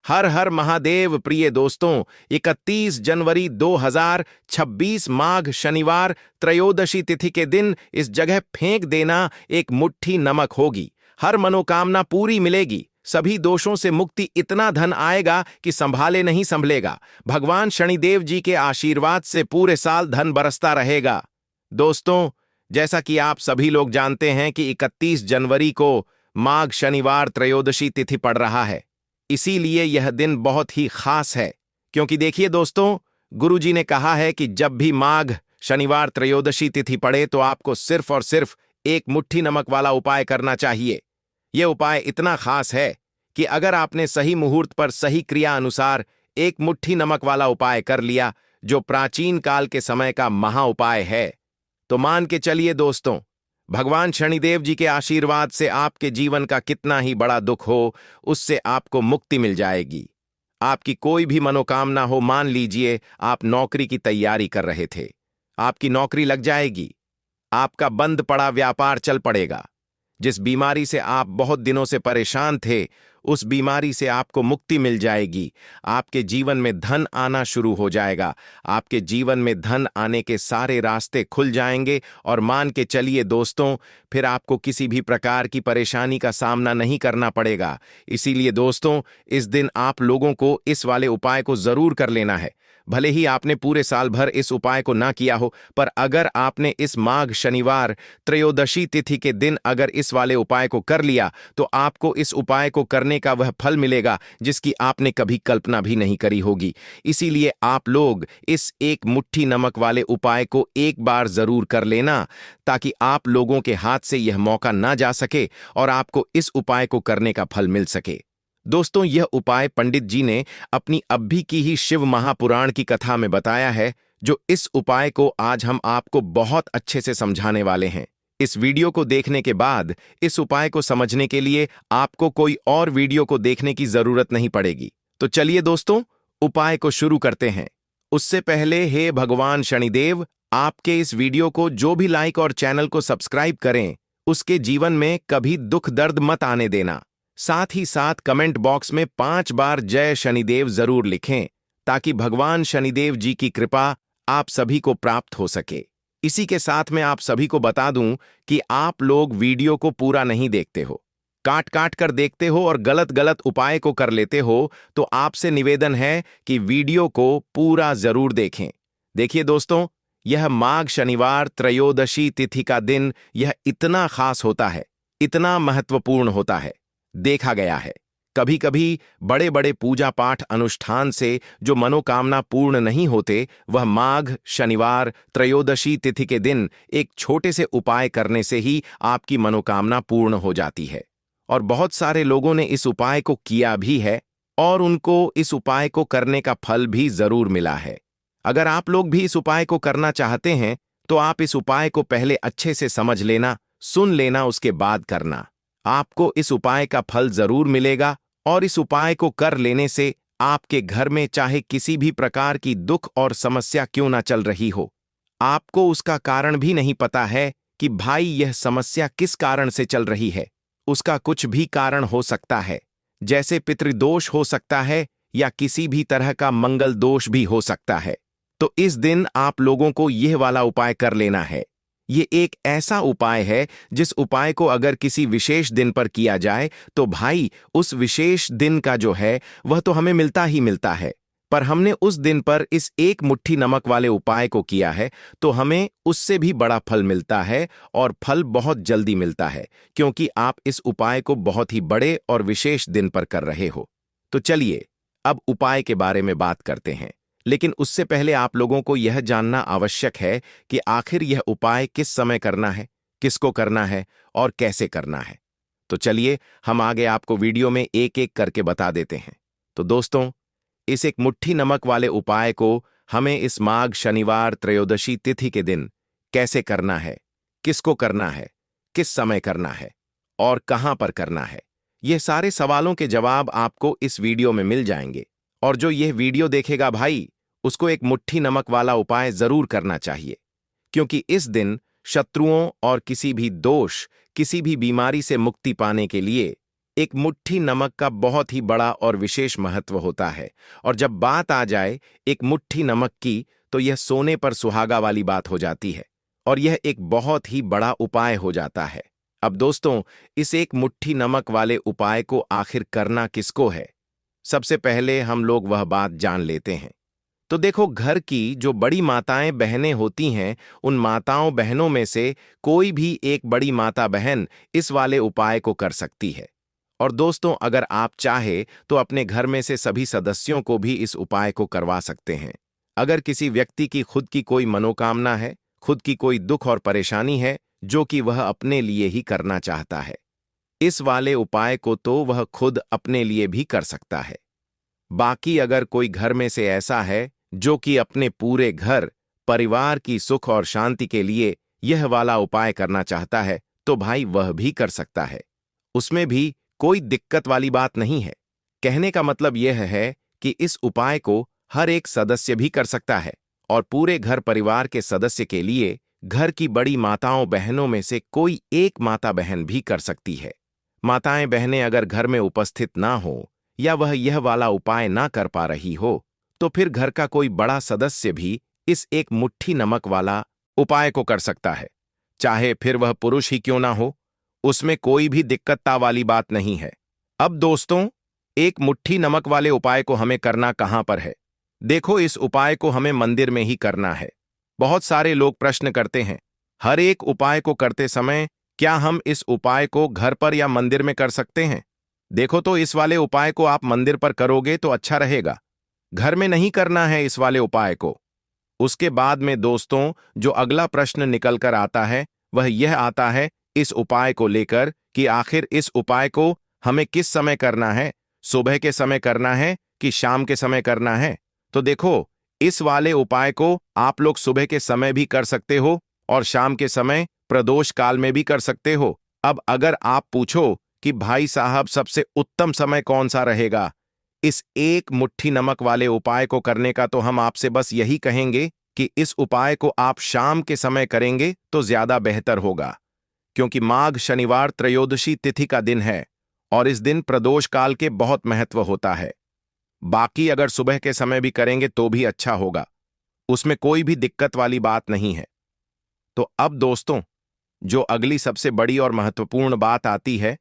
हर हर महादेव। प्रिय दोस्तों, 31 जनवरी 2026 माघ शनिवार त्रयोदशी तिथि के दिन इस जगह फेंक देना एक मुट्ठी नमक होगी। हर मनोकामना पूरी मिलेगी, सभी दोषों से मुक्ति, इतना धन आएगा कि संभाले नहीं संभलेगा। भगवान शनिदेव जी के आशीर्वाद से पूरे साल धन बरसता रहेगा। दोस्तों, जैसा कि आप सभी लोग जानते हैं कि 31 जनवरी को माघ शनिवार त्रयोदशी तिथि पड़ रहा है, इसीलिए यह दिन बहुत ही खास है। क्योंकि देखिए दोस्तों, गुरुजी ने कहा है कि जब भी माघ शनिवार त्रयोदशी तिथि पड़े तो आपको सिर्फ और सिर्फ एक मुट्ठी नमक वाला उपाय करना चाहिए। यह उपाय इतना खास है कि अगर आपने सही मुहूर्त पर सही क्रिया अनुसार एक मुट्ठी नमक वाला उपाय कर लिया, जो प्राचीन काल के समय का महा उपाय है, तो मान के चलिए दोस्तों, भगवान शनिदेव जी के आशीर्वाद से आपके जीवन का कितना ही बड़ा दुख हो, उससे आपको मुक्ति मिल जाएगी। आपकी कोई भी मनोकामना हो, मान लीजिए आप नौकरी की तैयारी कर रहे थे, आपकी नौकरी लग जाएगी। आपका बंद पड़ा व्यापार चल पड़ेगा। जिस बीमारी से आप बहुत दिनों से परेशान थे, उस बीमारी से आपको मुक्ति मिल जाएगी। आपके जीवन में धन आना शुरू हो जाएगा। आपके जीवन में धन आने के सारे रास्ते खुल जाएंगे और मान के चलिए दोस्तों, फिर आपको किसी भी प्रकार की परेशानी का सामना नहीं करना पड़ेगा। इसीलिए दोस्तों, इस दिन आप लोगों को इस वाले उपाय को जरूर कर लेना है। भले ही आपने पूरे साल भर इस उपाय को ना किया हो, पर अगर आपने इस माघ शनिवार त्रयोदशी तिथि के दिन अगर इस वाले उपाय को कर लिया, तो आपको इस उपाय को करने का वह फल मिलेगा जिसकी आपने कभी कल्पना भी नहीं करी होगी। इसीलिए आप लोग इस एक मुट्ठी नमक वाले उपाय को एक बार जरूर कर लेना, ताकि आप लोगों के हाथ से यह मौका ना जा सके और आपको इस उपाय को करने का फल मिल सके। दोस्तों, यह उपाय पंडित जी ने अपनी अभी की ही शिव महापुराण की कथा में बताया है, जो इस उपाय को आज हम आपको बहुत अच्छे से समझाने वाले हैं। इस वीडियो को देखने के बाद इस उपाय को समझने के लिए आपको कोई और वीडियो को देखने की जरूरत नहीं पड़ेगी। तो चलिए दोस्तों, उपाय को शुरू करते हैं। उससे पहले, हे भगवान शनिदेव, आपके इस वीडियो को जो भी लाइक और चैनल को सब्सक्राइब करें, उसके जीवन में कभी दुख दर्द मत आने देना। साथ ही साथ कमेंट बॉक्स में 5 बार जय शनिदेव जरूर लिखें, ताकि भगवान शनिदेव जी की कृपा आप सभी को प्राप्त हो सके। इसी के साथ मैं आप सभी को बता दूं कि आप लोग वीडियो को पूरा नहीं देखते हो, काट काट कर देखते हो और गलत गलत उपाय को कर लेते हो, तो आपसे निवेदन है कि वीडियो को पूरा जरूर देखें। देखिए दोस्तों, यह माघ शनिवार त्रयोदशी तिथि का दिन यह इतना खास होता है, इतना महत्वपूर्ण होता है। देखा गया है कभी कभी बड़े बड़े पूजा पाठ अनुष्ठान से जो मनोकामना पूर्ण नहीं होते, वह माघ शनिवार त्रयोदशी तिथि के दिन एक छोटे से उपाय करने से ही आपकी मनोकामना पूर्ण हो जाती है। और बहुत सारे लोगों ने इस उपाय को किया भी है और उनको इस उपाय को करने का फल भी जरूर मिला है। अगर आप लोग भी इस उपाय को करना चाहते हैं, तो आप इस उपाय को पहले अच्छे से समझ लेना, सुन लेना, उसके बाद करना। आपको इस उपाय का फल जरूर मिलेगा और इस उपाय को कर लेने से आपके घर में चाहे किसी भी प्रकार की दुख और समस्या क्यों ना चल रही हो, आपको उसका कारण भी नहीं पता है कि भाई यह समस्या किस कारण से चल रही है। उसका कुछ भी कारण हो सकता है, जैसे पितृदोष हो सकता है या किसी भी तरह का मंगल दोष भी हो सकता है। तो इस दिन आप लोगों को यह वाला उपाय कर लेना है। ये एक ऐसा उपाय है जिस उपाय को अगर किसी विशेष दिन पर किया जाए, तो भाई उस विशेष दिन का जो है वह तो हमें मिलता ही मिलता है, पर हमने उस दिन पर इस एक मुट्ठी नमक वाले उपाय को किया है, तो हमें उससे भी बड़ा फल मिलता है और फल बहुत जल्दी मिलता है, क्योंकि आप इस उपाय को बहुत ही बड़े और विशेष दिन पर कर रहे हो। तो चलिए अब उपाय के बारे में बात करते हैं, लेकिन उससे पहले आप लोगों को यह जानना आवश्यक है कि आखिर यह उपाय किस समय करना है, किसको करना है और कैसे करना है। तो चलिए हम आगे आपको वीडियो में एक एक करके बता देते हैं। तो दोस्तों, इस एक मुट्ठी नमक वाले उपाय को हमें इस माघ शनिवार त्रयोदशी तिथि के दिन कैसे करना है, किसको करना है, किस समय करना है और कहां पर करना है, ये सारे सवालों के जवाब आपको इस वीडियो में मिल जाएंगे। और जो यह वीडियो देखेगा भाई, उसको एक मुट्ठी नमक वाला उपाय जरूर करना चाहिए, क्योंकि इस दिन शत्रुओं और किसी भी दोष, किसी भी बीमारी से मुक्ति पाने के लिए एक मुट्ठी नमक का बहुत ही बड़ा और विशेष महत्व होता है। और जब बात आ जाए एक मुट्ठी नमक की, तो यह सोने पर सुहागा वाली बात हो जाती है और यह एक बहुत ही बड़ा उपाय हो जाता है। अब दोस्तों, इस एक मुट्ठी नमक वाले उपाय को आखिर करना किसको है? सबसे पहले हम लोग वह बात जान लेते हैं। तो देखो, घर की जो बड़ी माताएं बहनें होती हैं, उन माताओं बहनों में से कोई भी एक बड़ी माता बहन इस वाले उपाय को कर सकती है। और दोस्तों, अगर आप चाहे तो अपने घर में से सभी सदस्यों को भी इस उपाय को करवा सकते हैं। अगर किसी व्यक्ति की खुद की कोई मनोकामना है, खुद की कोई दुख और परेशानी है जो कि वह अपने लिए ही करना चाहता है, इस वाले उपाय को तो वह खुद अपने लिए भी कर सकता है। बाकी अगर कोई घर में से ऐसा है जो कि अपने पूरे घर परिवार की सुख और शांति के लिए यह वाला उपाय करना चाहता है, तो भाई वह भी कर सकता है। उसमें भी कोई दिक्कत वाली बात नहीं है। कहने का मतलब यह है कि इस उपाय को हर एक सदस्य भी कर सकता है और पूरे घर परिवार के सदस्य के लिए घर की बड़ी माताओं बहनों में से कोई एक माता बहन भी कर सकती है। माताएं बहनें अगर घर में उपस्थित ना हो या वह यह वाला उपाय ना कर पा रही हो, तो फिर घर का कोई बड़ा सदस्य भी इस एक मुट्ठी नमक वाला उपाय को कर सकता है, चाहे फिर वह पुरुष ही क्यों ना हो। उसमें कोई भी दिक्कतता वाली बात नहीं है। अब दोस्तों, एक मुट्ठी नमक वाले उपाय को हमें करना कहां पर है? देखो, इस उपाय को हमें मंदिर में ही करना है। बहुत सारे लोग प्रश्न करते हैं, हर एक उपाय को करते समय क्या हम इस उपाय को घर पर या मंदिर में कर सकते हैं? देखो, तो इस वाले उपाय को आप मंदिर पर करोगे तो अच्छा रहेगा। घर में नहीं करना है इस वाले उपाय को। उसके बाद में दोस्तों, जो अगला प्रश्न निकल कर आता है वह यह आता है इस उपाय को लेकर कि आखिर इस उपाय को हमें किस समय करना है, सुबह के समय करना है कि शाम के समय करना है? तो देखो, इस वाले उपाय को आप लोग सुबह के समय भी कर सकते हो और शाम के समय प्रदोष काल में भी कर सकते हो। अब अगर आप पूछो कि भाई साहब सबसे उत्तम समय कौन सा रहेगा इस एक मुट्ठी नमक वाले उपाय को करने का, तो हम आपसे बस यही कहेंगे कि इस उपाय को आप शाम के समय करेंगे तो ज्यादा बेहतर होगा, क्योंकि माघ शनिवार त्रयोदशी तिथि का दिन है और इस दिन प्रदोष काल के बहुत महत्व होता है। बाकी अगर सुबह के समय भी करेंगे तो भी अच्छा होगा, उसमें कोई भी दिक्कत वाली बात नहीं है। तो अब दोस्तों, जो अगली सबसे बड़ी और महत्वपूर्ण बात आती है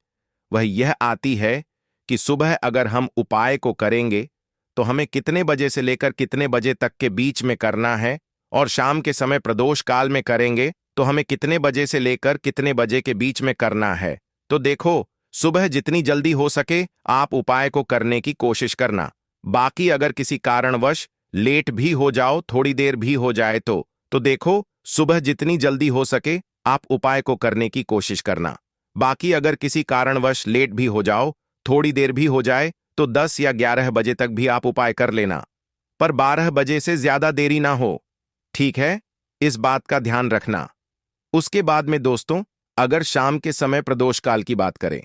वह यह आती है कि सुबह अगर हम उपाय को करेंगे तो हमें कितने बजे से लेकर कितने बजे तक के बीच में करना है, और शाम के समय प्रदोष काल में करेंगे तो हमें कितने बजे से लेकर कितने बजे के बीच में करना है। तो देखो, सुबह जितनी जल्दी हो सके आप उपाय को करने की कोशिश करना। बाकी अगर किसी कारणवश लेट भी हो जाओ, थोड़ी देर भी हो जाए तो देखो, सुबह जितनी जल्दी हो सके आप उपाय को करने की कोशिश करना। बाकी अगर किसी कारणवश लेट भी हो जाओ, थोड़ी देर भी हो जाए, तो 10 या 11 बजे तक भी आप उपाय कर लेना, पर 12 बजे से ज्यादा देरी ना हो। ठीक है, इस बात का ध्यान रखना। उसके बाद में दोस्तों, अगर शाम के समय प्रदोष काल की बात करें,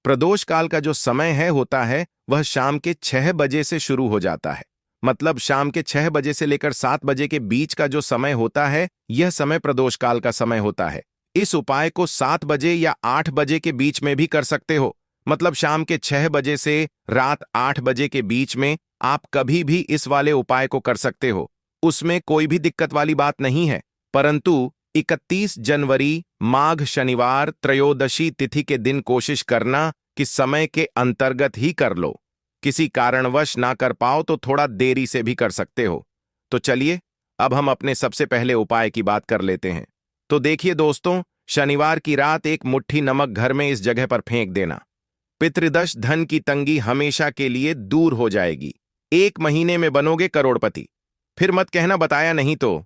प्रदोष काल का जो समय है होता है वह शाम के 6 बजे से शुरू हो जाता है। मतलब शाम के 6 बजे से लेकर 7 बजे के बीच का जो समय होता है, यह समय प्रदोष काल का समय होता है। इस उपाय को 7 बजे या 8 बजे के बीच में भी कर सकते हो। मतलब शाम के 6 बजे से रात 8 बजे के बीच में आप कभी भी इस वाले उपाय को कर सकते हो, उसमें कोई भी दिक्कत वाली बात नहीं है। परंतु 31 जनवरी माघ शनिवार त्रयोदशी तिथि के दिन कोशिश करना कि समय के अंतर्गत ही कर लो। किसी कारणवश ना कर पाओ तो थोड़ा देरी से भी कर सकते हो। तो चलिए, अब हम अपने सबसे पहले उपाय की बात कर लेते हैं। तो देखिए दोस्तों, शनिवार की रात एक मुट्ठी नमक घर में इस जगह पर फेंक देना। पितृदश धन की तंगी हमेशा के लिए दूर हो जाएगी। 1 महीने में बनोगे करोड़पति। फिर मत कहना बताया नहीं तो।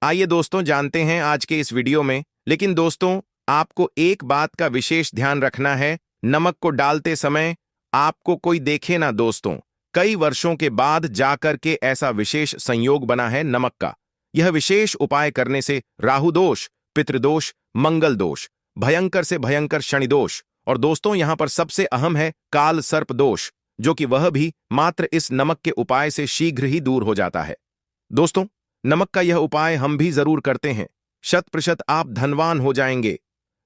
आइए दोस्तों, जानते हैं आज के इस वीडियो में। लेकिन दोस्तों, आपको एक बात का विशेष ध्यान रखना है, नमक को डालते समय आपको कोई देखे ना दोस्तों। कई वर्षों के बाद जाकर के ऐसा विशेष संयोग बना है नमक का। यह विशेष उपाय करने से राहु दोष, पितृदोष, मंगल दोष, भयंकर से भयंकर शनि दोष, और दोस्तों यहां पर सबसे अहम है काल सर्प दोष, जो कि वह भी मात्र इस नमक के उपाय से शीघ्र ही दूर हो जाता है। दोस्तों, नमक का यह उपाय हम भी जरूर करते हैं। 100% आप धनवान हो जाएंगे।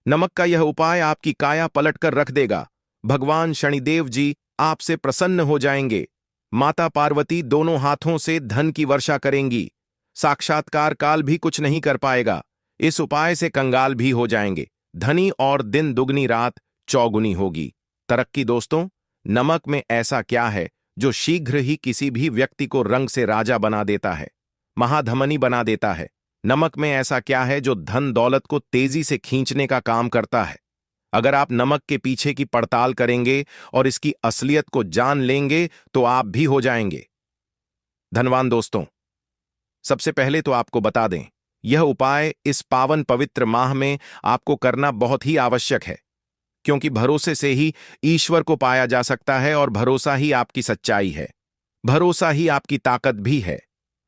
नमक का यह उपाय आपकी काया पलट कर रख देगा। भगवान शनिदेव जी आपसे प्रसन्न हो जाएंगे। माता पार्वती दोनों हाथों से धन की वर्षा करेंगी। साक्षात्कार काल भी कुछ नहीं कर पाएगा। इस उपाय से कंगाल भी हो जाएंगे। धनी और दिन दुगनी रात चौगुनी होगी। तरक्की दोस्तों, नमक में ऐसा क्या है जो शीघ्र ही किसी भी व्यक्ति को रंग से राजा बना देता है, महाधमनी बना देता है? नमक में ऐसा क्या है जो धन दौलत को तेजी से खींचने का काम करता है? अगर आप नमक के पीछे की पड़ताल करेंगे और इसकी असलियत को जान लेंगे तो आप भी हो जाएंगे धनवान। दोस्तों, सबसे पहले तो आपको बता दें, यह उपाय इस पावन पवित्र माह में आपको करना बहुत ही आवश्यक है, क्योंकि भरोसे से ही ईश्वर को पाया जा सकता है और भरोसा ही आपकी सच्चाई है। भरोसा ही आपकी ताकत भी है।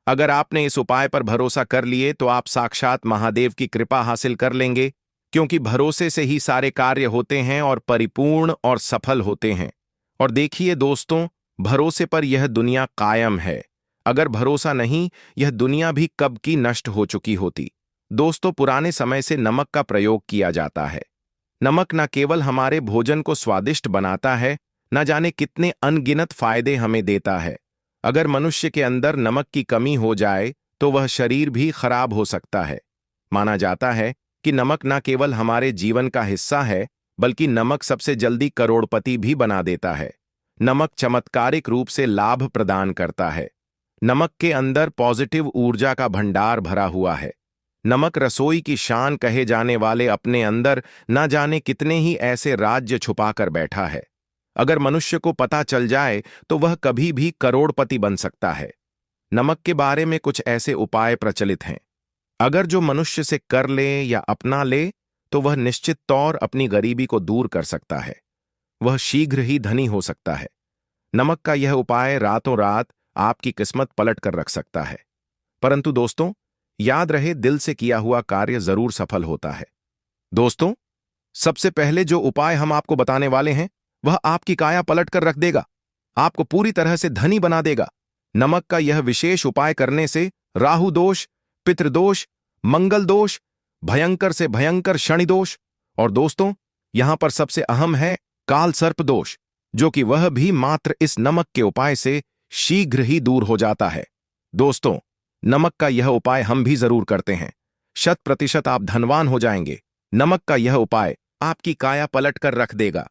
अगर आपने इस उपाय पर भरोसा कर लिए तो आप साक्षात महादेव की कृपा हासिल कर लेंगे, क्योंकि भरोसे से ही सारे कार्य होते हैं और परिपूर्ण और सफल होते हैं। और देखिए दोस्तों, भरोसे पर यह दुनिया कायम है। अगर भरोसा नहीं, यह दुनिया भी कब की नष्ट हो चुकी होती। दोस्तों, पुराने समय से नमक का प्रयोग किया जाता है। नमक न केवल हमारे भोजन को स्वादिष्ट बनाता है, न जाने कितने अनगिनत फायदे हमें देता है। अगर मनुष्य के अंदर नमक की कमी हो जाए तो वह शरीर भी खराब हो सकता है। माना जाता है कि नमक न केवल हमारे जीवन का हिस्सा है, बल्कि नमक सबसे जल्दी करोड़पति भी बना देता है। नमक चमत्कारिक रूप से लाभ प्रदान करता है। नमक के अंदर पॉजिटिव ऊर्जा का भंडार भरा हुआ है। नमक रसोई की शान कहे जाने वाले अपने अंदर न जाने कितने ही ऐसे राज्य छुपाकर बैठा है। अगर मनुष्य को पता चल जाए तो वह कभी भी करोड़पति बन सकता है। नमक के बारे में कुछ ऐसे उपाय प्रचलित हैं। अगर जो मनुष्य से कर ले या अपना ले तो वह निश्चित तौर अपनी गरीबी को दूर कर सकता है। वह शीघ्र ही धनी हो सकता है। नमक का यह उपाय रातों रात आपकी किस्मत पलट कर रख सकता है। परंतु दोस्तों, याद रहे, दिल से किया हुआ कार्य जरूर सफल होता है। दोस्तों, सबसे पहले जो उपाय हम आपको बताने वाले हैं वह आपकी काया पलट कर रख देगा, आपको पूरी तरह से धनी बना देगा। नमक का यह विशेष उपाय करने से राहु दोष, पितृदोष, मंगल दोष, भयंकर से भयंकर शनि दोष और दोस्तों, यहां पर सबसे अहम है काल सर्प दोष, जो कि वह भी मात्र इस नमक के उपाय से शीघ्र ही दूर हो जाता है। दोस्तों, नमक का यह उपाय हम भी जरूर करते हैं। 100% आप धनवान हो जाएंगे। नमक का यह उपाय आपकी काया पलट कर रख देगा।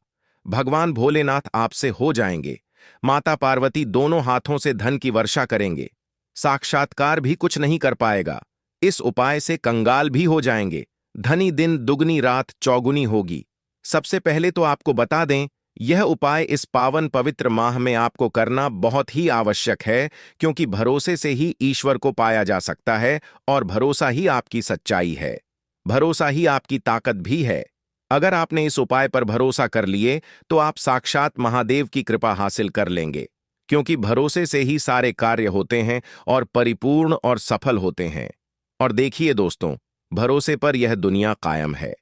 भगवान भोलेनाथ आपसे हो जाएंगे। माता पार्वती दोनों हाथों से धन की वर्षा करेंगे। साक्षात्कार भी कुछ नहीं कर पाएगा। इस उपाय से कंगाल भी हो जाएंगे। धनी दिन दुगनी रात चौगुनी होगी। सबसे पहले तो आपको बता दें, यह उपाय इस पावन पवित्र माह में आपको करना बहुत ही आवश्यक है, क्योंकि भरोसे से ही ईश्वर को पाया जा सकता है और भरोसा ही आपकी सच्चाई है। भरोसा ही आपकी ताकत भी है। अगर आपने इस उपाय पर भरोसा कर लिए तो आप साक्षात महादेव की कृपा हासिल कर लेंगे, क्योंकि भरोसे से ही सारे कार्य होते हैं और परिपूर्ण और सफल होते हैं। और देखिए दोस्तों, भरोसे पर यह दुनिया कायम है।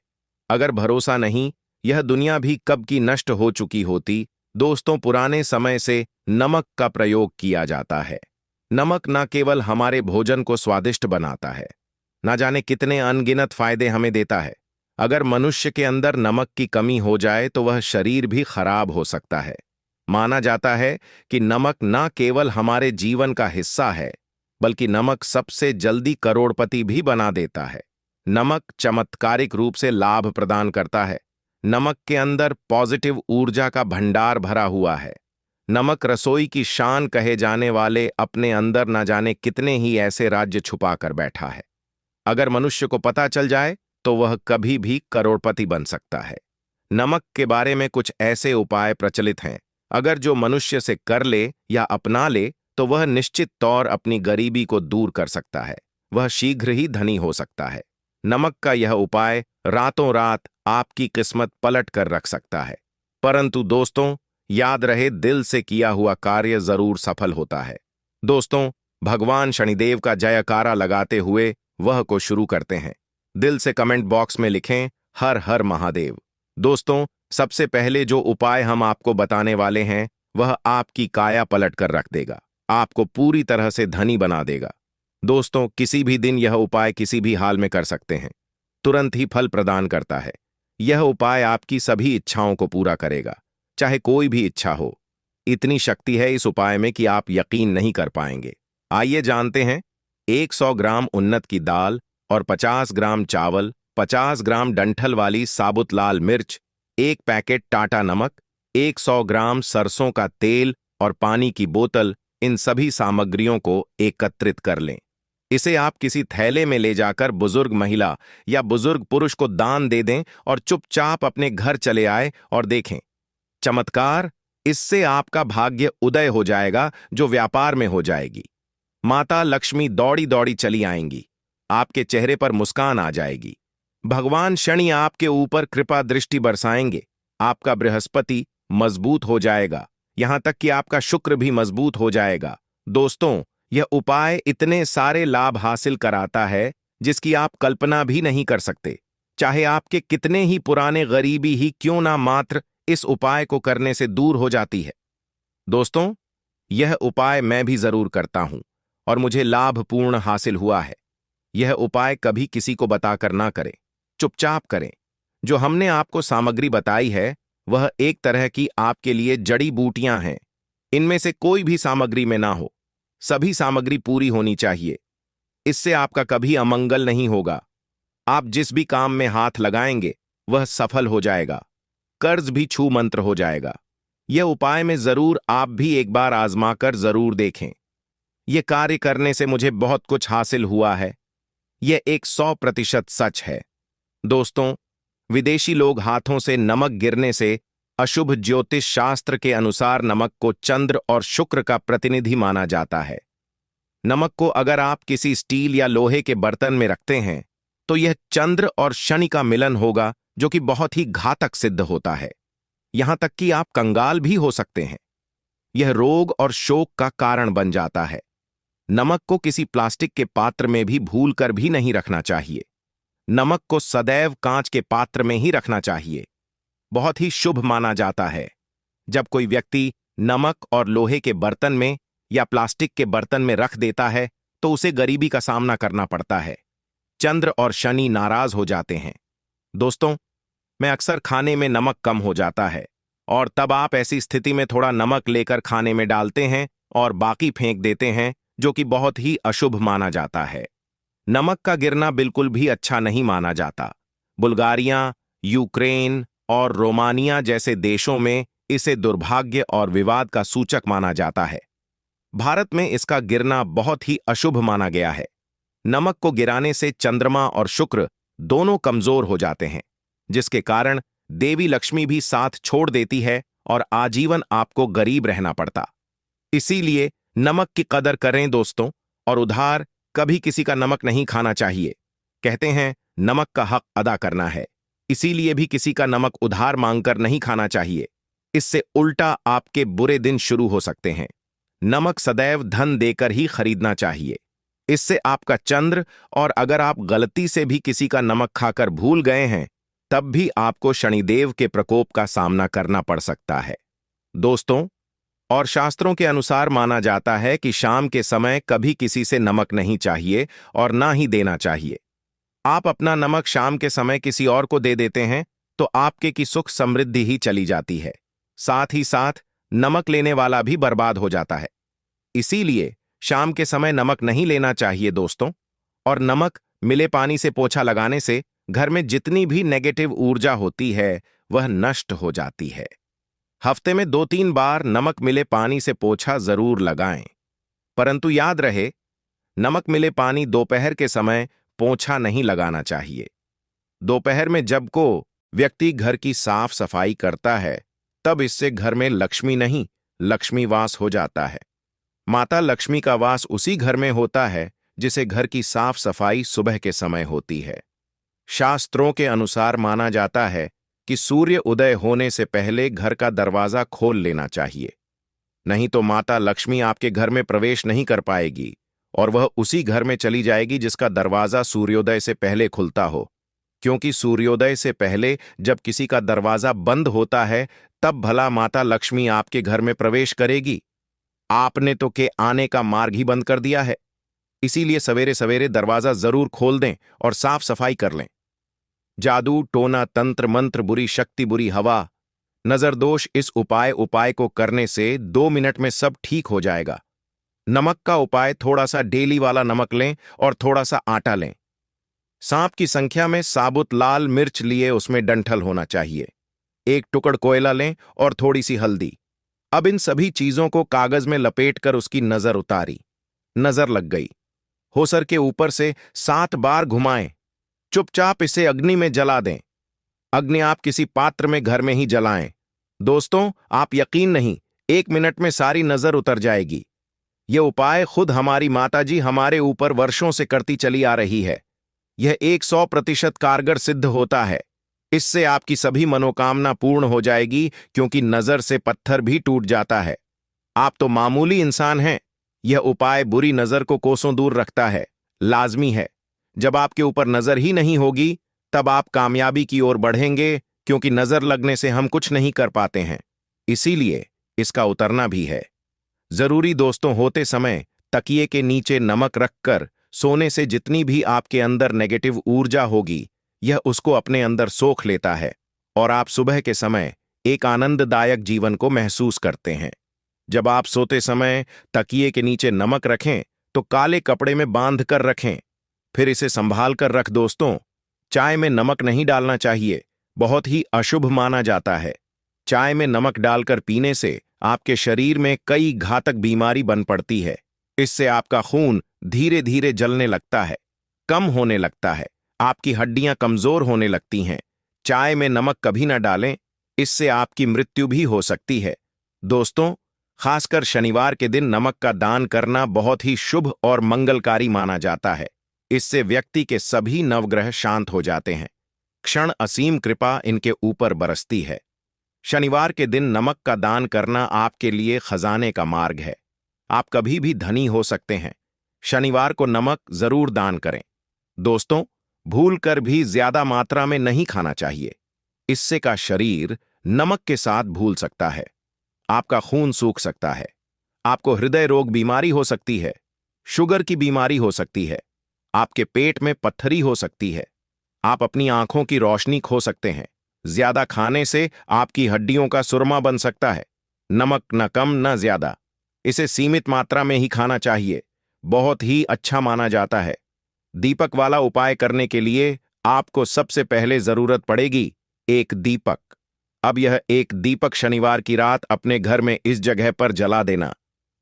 अगर भरोसा नहीं, यह दुनिया भी कब की नष्ट हो चुकी होती। दोस्तों, पुराने समय से नमक का प्रयोग किया जाता है। नमक न केवल हमारे भोजन को स्वादिष्ट बनाता है, न जाने कितने अनगिनत फायदे हमें देता है। अगर मनुष्य के अंदर नमक की कमी हो जाए तो वह शरीर भी खराब हो सकता है। माना जाता है कि नमक न केवल हमारे जीवन का हिस्सा है, बल्कि नमक सबसे जल्दी करोड़पति भी बना देता है। नमक चमत्कारिक रूप से लाभ प्रदान करता है। नमक के अंदर पॉजिटिव ऊर्जा का भंडार भरा हुआ है। नमक रसोई की शान कहे जाने वाले अपने अंदर न जाने कितने ही ऐसे राज्य छुपा कर बैठा है। अगर मनुष्य को पता चल जाए तो वह कभी भी करोड़पति बन सकता है। नमक के बारे में कुछ ऐसे उपाय प्रचलित हैं। अगर जो मनुष्य से कर ले या अपना ले तो वह निश्चित तौर अपनी गरीबी को दूर कर सकता है। वह शीघ्र ही धनी हो सकता है। नमक का यह उपाय रातों रात आपकी किस्मत पलट कर रख सकता है। परंतु दोस्तों, याद रहे, दिल से किया हुआ कार्य जरूर सफल होता है। दोस्तों, भगवान शनिदेव का जयकारा लगाते हुए वह को शुरू करते हैं। दिल से कमेंट बॉक्स में लिखें हर हर महादेव। दोस्तों, सबसे पहले जो उपाय हम आपको बताने वाले हैं वह आपकी काया पलट कर रख देगा, आपको पूरी तरह से धनी बना देगा। दोस्तों, किसी भी दिन यह उपाय किसी भी हाल में कर सकते हैं, तुरंत ही फल प्रदान करता है। यह उपाय आपकी सभी इच्छाओं को पूरा करेगा। चाहे कोई भी इच्छा हो। इतनी शक्ति है इस उपाय में कि आप यकीन नहीं कर पाएंगे। आइए जानते हैं। 100 ग्राम उन्नत की दाल और 50 ग्राम चावल, 50 ग्राम डंठल वाली साबुत लाल मिर्च, 1 पैकेट टाटा नमक, 100 ग्राम सरसों का तेल और पानी की बोतल, इन सभी सामग्रियों को एकत्रित कर लें। इसे आप किसी थैले में ले जाकर बुजुर्ग महिला या बुजुर्ग पुरुष को दान दे दें और चुपचाप अपने घर चले आए और देखें चमत्कार। इससे आपका भाग्य उदय हो जाएगा, जो व्यापार में हो जाएगी। माता लक्ष्मी दौड़ी दौड़ी चली आएंगी, आपके चेहरे पर मुस्कान आ जाएगी। भगवान शनि आपके ऊपर कृपा दृष्टि बरसाएंगे, आपका बृहस्पति मजबूत हो जाएगा, यहां तक कि आपका शुक्र भी मजबूत हो जाएगा। दोस्तों, यह उपाय इतने सारे लाभ हासिल कराता है जिसकी आप कल्पना भी नहीं कर सकते। चाहे आपके कितने ही पुराने गरीबी ही क्यों ना, मात्र इस उपाय को करने से दूर हो जाती है। दोस्तों, यह उपाय मैं भी जरूर करता हूं और मुझे लाभपूर्ण हासिल हुआ है। यह उपाय कभी किसी को बताकर ना करें, चुपचाप करें। जो हमने आपको सामग्री बताई है वह एक तरह की आपके लिए जड़ी बूटियां हैं। इनमें से कोई भी सामग्री में ना हो, सभी सामग्री पूरी होनी चाहिए। इससे आपका कभी अमंगल नहीं होगा। आप जिस भी काम में हाथ लगाएंगे वह सफल हो जाएगा, कर्ज भी छू मंत्र हो जाएगा। यह उपाय में जरूर आप भी एक बार आजमाकर जरूर देखें। यह कार्य करने से मुझे बहुत कुछ हासिल हुआ है। यह 100% सच है। दोस्तों, विदेशी लोग हाथों से नमक गिरने से अशुभ ज्योतिष शास्त्र के अनुसार नमक को चंद्र और शुक्र का प्रतिनिधि माना जाता है। नमक को अगर आप किसी स्टील या लोहे के बर्तन में रखते हैं तो यह चंद्र और शनि का मिलन होगा, जो कि बहुत ही घातक सिद्ध होता है। यहां तक कि आप कंगाल भी हो सकते हैं। यह रोग और शोक का कारण बन जाता है। नमक को किसी प्लास्टिक के पात्र में भी भूलकर भी नहीं रखना चाहिए। नमक को सदैव कांच के पात्र में ही रखना चाहिए। बहुत ही शुभ माना जाता है। जब कोई व्यक्ति नमक और लोहे के बर्तन में या प्लास्टिक के बर्तन में रख देता है तो उसे गरीबी का सामना करना पड़ता है। चंद्र और शनि नाराज हो जाते हैं। दोस्तों, मैं अक्सर खाने में नमक कम हो जाता है और तब आप ऐसी स्थिति में थोड़ा नमक लेकर खाने में डालते हैं और बाकी फेंक देते हैं, जो कि बहुत ही अशुभ माना जाता है। नमक का गिरना बिल्कुल भी अच्छा नहीं माना जाता। बुल्गारिया, यूक्रेन और रोमानिया जैसे देशों में इसे दुर्भाग्य और विवाद का सूचक माना जाता है। भारत में इसका गिरना बहुत ही अशुभ माना गया है। नमक को गिराने से चंद्रमा और शुक्र दोनों कमजोर हो जाते हैं, जिसके कारण देवी लक्ष्मी भी साथ छोड़ देती है और आजीवन आपको गरीब रहना पड़ता। इसीलिए नमक की कदर करें दोस्तों, और उधार कभी किसी का नमक नहीं खाना चाहिए। कहते हैं नमक का हक अदा करना है, इसीलिए भी किसी का नमक उधार मांगकर नहीं खाना चाहिए। इससे उल्टा आपके बुरे दिन शुरू हो सकते हैं। नमक सदैव धन देकर ही खरीदना चाहिए। इससे आपका चंद्र, और अगर आप गलती से भी किसी का नमक खाकर भूल गए हैं तब भी आपको शनिदेव के प्रकोप का सामना करना पड़ सकता है। दोस्तों, और शास्त्रों के अनुसार माना जाता है कि शाम के समय कभी किसी से नमक नहीं चाहिए और ना ही देना चाहिए। आप अपना नमक शाम के समय किसी और को दे देते हैं तो आपके की सुख समृद्धि ही चली जाती है, साथ ही साथ नमक लेने वाला भी बर्बाद हो जाता है। इसीलिए शाम के समय नमक नहीं लेना चाहिए दोस्तों। और नमक मिले पानी से पोछा लगाने से घर में जितनी भी नेगेटिव ऊर्जा होती है वह नष्ट हो जाती है। हफ्ते में 2-3 बार नमक मिले पानी से पोछा जरूर लगाएं, परंतु याद रहे, नमक मिले पानी दोपहर के समय पोछा नहीं लगाना चाहिए। दोपहर में जब को व्यक्ति घर की साफ सफाई करता है तब इससे घर में लक्ष्मी नहीं, लक्ष्मी वास हो जाता है। माता लक्ष्मी का वास उसी घर में होता है जिसे घर की साफ सफाई सुबह के समय होती है। शास्त्रों के अनुसार माना जाता है कि सूर्य उदय होने से पहले घर का दरवाजा खोल लेना चाहिए, नहीं तो माता लक्ष्मी आपके घर में प्रवेश नहीं कर पाएगी और वह उसी घर में चली जाएगी जिसका दरवाजा सूर्योदय से पहले खुलता हो। क्योंकि सूर्योदय से पहले जब किसी का दरवाजा बंद होता है तब भला माता लक्ष्मी आपके घर में प्रवेश करेगी। आपने तो के आने का मार्ग ही बंद कर दिया है। इसीलिए सवेरे सवेरे दरवाजा जरूर खोल दें और साफ सफाई कर लें। जादू, टोना, तंत्र मंत्र, बुरी शक्ति, बुरी हवा, नजर दोष इस उपाय को करने से 2 मिनट में सब ठीक हो जाएगा। नमक का उपाय, थोड़ा सा डेली वाला नमक लें और थोड़ा सा आटा लें। सांप की संख्या में साबुत लाल मिर्च लिए, उसमें डंठल होना चाहिए। एक टुकड़ कोयला लें और थोड़ी सी हल्दी। अब इन सभी चीजों को कागज में लपेटकर उसकी नजर उतारी। नजर लग गई। होसर के ऊपर से 7 बार घुमाएं। चुपचाप इसे अग्नि में जला दें। अग्नि आप किसी पात्र में घर में ही जलाएं। दोस्तों, आप यकीन नहीं, 1 मिनट में सारी नजर उतर जाएगी। यह उपाय खुद हमारी माताजी हमारे ऊपर वर्षों से करती चली आ रही है। यह 100% कारगर सिद्ध होता है। इससे आपकी सभी मनोकामना पूर्ण हो जाएगी, क्योंकि नजर से पत्थर भी टूट जाता है। आप तो मामूली इंसान हैं। यह उपाय बुरी नजर को कोसों दूर रखता है। लाजमी है। जब आपके ऊपर नजर ही नहीं होगी, तब आप कामयाबी की ओर बढ़ेंगे, क्योंकि नजर लगने से हम कुछ नहीं कर पाते हैं। इसीलिए इसका उतरना भी है जरूरी। दोस्तों, होते समय तकिए के नीचे नमक रखकर सोने से जितनी भी आपके अंदर नेगेटिव ऊर्जा होगी, यह उसको अपने अंदर सोख लेता है और आप सुबह के समय एक आनंददायक जीवन को महसूस करते हैं। जब आप सोते समय तकिए के नीचे नमक रखें तो काले कपड़े में बांध कर रखें, फिर इसे संभाल कर रख। दोस्तों, चाय में नमक नहीं डालना चाहिए, बहुत ही अशुभ माना जाता है। चाय में नमक डालकर पीने से आपके शरीर में कई घातक बीमारी बन पड़ती है। इससे आपका खून धीरे धीरे जलने लगता है, कम होने लगता है, आपकी हड्डियां कमजोर होने लगती हैं। चाय में नमक कभी न डालें, इससे आपकी मृत्यु भी हो सकती है। दोस्तों, खासकर शनिवार के दिन नमक का दान करना बहुत ही शुभ और मंगलकारी माना जाता है। इससे व्यक्ति के सभी नवग्रह शांत हो जाते हैं। क्षण असीम कृपा इनके ऊपर बरसती है। शनिवार के दिन नमक का दान करना आपके लिए खजाने का मार्ग है। आप कभी भी धनी हो सकते हैं। शनिवार को नमक जरूर दान करें। दोस्तों, भूल कर भी ज्यादा मात्रा में नहीं खाना चाहिए। इससे का शरीर नमक के साथ भूल सकता है। आपका खून सूख सकता है। आपको हृदय रोग बीमारी हो सकती है, शुगर की बीमारी हो सकती है, आपके पेट में पत्थरी हो सकती है, आप अपनी आंखों की रोशनी खो सकते हैं। ज्यादा खाने से आपकी हड्डियों का सुरमा बन सकता है। नमक न कम न ज्यादा, इसे सीमित मात्रा में ही खाना चाहिए। बहुत ही अच्छा माना जाता है। दीपक वाला उपाय करने के लिए आपको सबसे पहले जरूरत पड़ेगी एक दीपक। अब यह एक दीपक शनिवार की रात अपने घर में इस जगह पर जला देना।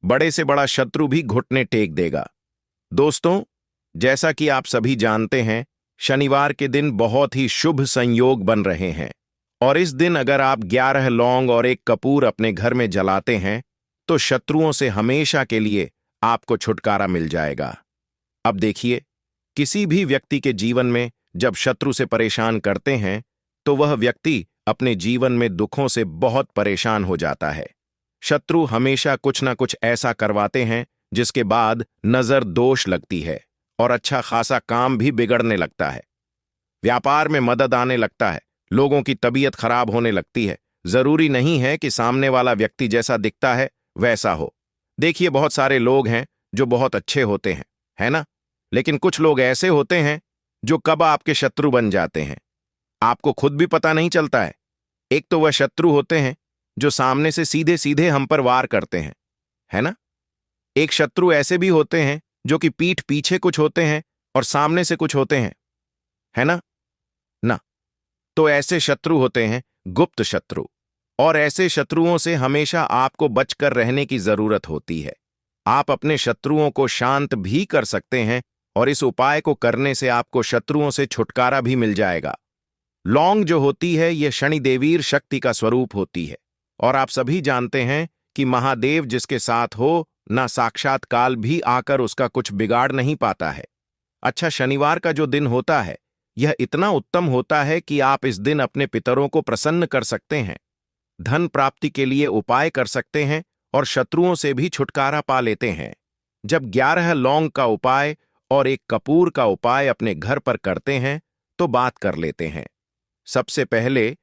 बड़े से बड़ा शत्रु भी घुटने टेक देगा। दोस्तों, जैसा कि आप सभी जानते हैं, शनिवार के दिन बहुत ही शुभ संयोग बन रहे हैं और इस दिन अगर आप 11 लौंग और एक कपूर अपने घर में जलाते हैं तो शत्रुओं से हमेशा के लिए आपको छुटकारा मिल जाएगा। अब देखिए, किसी भी व्यक्ति के जीवन में जब शत्रु से परेशान करते हैं तो वह व्यक्ति अपने जीवन में दुखों से बहुत परेशान हो जाता है। शत्रु हमेशा कुछ ना कुछ ऐसा करवाते हैं जिसके बाद नजर दोष लगती है और अच्छा खासा काम भी बिगड़ने लगता है। व्यापार में मदद आने लगता है, लोगों की तबीयत खराब होने लगती है। जरूरी नहीं है कि सामने वाला व्यक्ति जैसा दिखता है वैसा हो। देखिए, बहुत सारे लोग हैं जो बहुत अच्छे होते हैं, है ना? लेकिन कुछ लोग ऐसे होते हैं जो कब आपके शत्रु बन जाते हैं, आपको खुद भी पता नहीं चलता है। एक तो वह शत्रु होते हैं जो सामने से सीधे सीधे हम पर वार करते हैं, है ना? एक शत्रु ऐसे भी होते हैं जो कि पीठ पीछे कुछ होते हैं और सामने से कुछ होते हैं, है ना? ना। तो ऐसे शत्रु होते हैं गुप्त शत्रु, और ऐसे शत्रुओं से हमेशा आपको बचकर रहने की जरूरत होती है। आप अपने शत्रुओं को शांत भी कर सकते हैं और इस उपाय को करने से आपको शत्रुओं से छुटकारा भी मिल जाएगा। लौंग जो होती है, यह शनिदेवीर शक्ति का स्वरूप होती है और आप सभी जानते हैं कि महादेव जिसके साथ हो, ना साक्षात काल भी आकर उसका कुछ बिगाड़ नहीं पाता है। अच्छा, शनिवार का जो दिन होता है यह इतना उत्तम होता है कि आप इस दिन अपने पितरों को प्रसन्न कर सकते हैं, धन प्राप्ति के लिए उपाय कर सकते हैं और शत्रुओं से भी छुटकारा पा लेते हैं। जब 11 लौंग का उपाय और एक कपूर का उपाय अपने घर पर करते हैं तो बात कर लेते हैं। सबसे पहले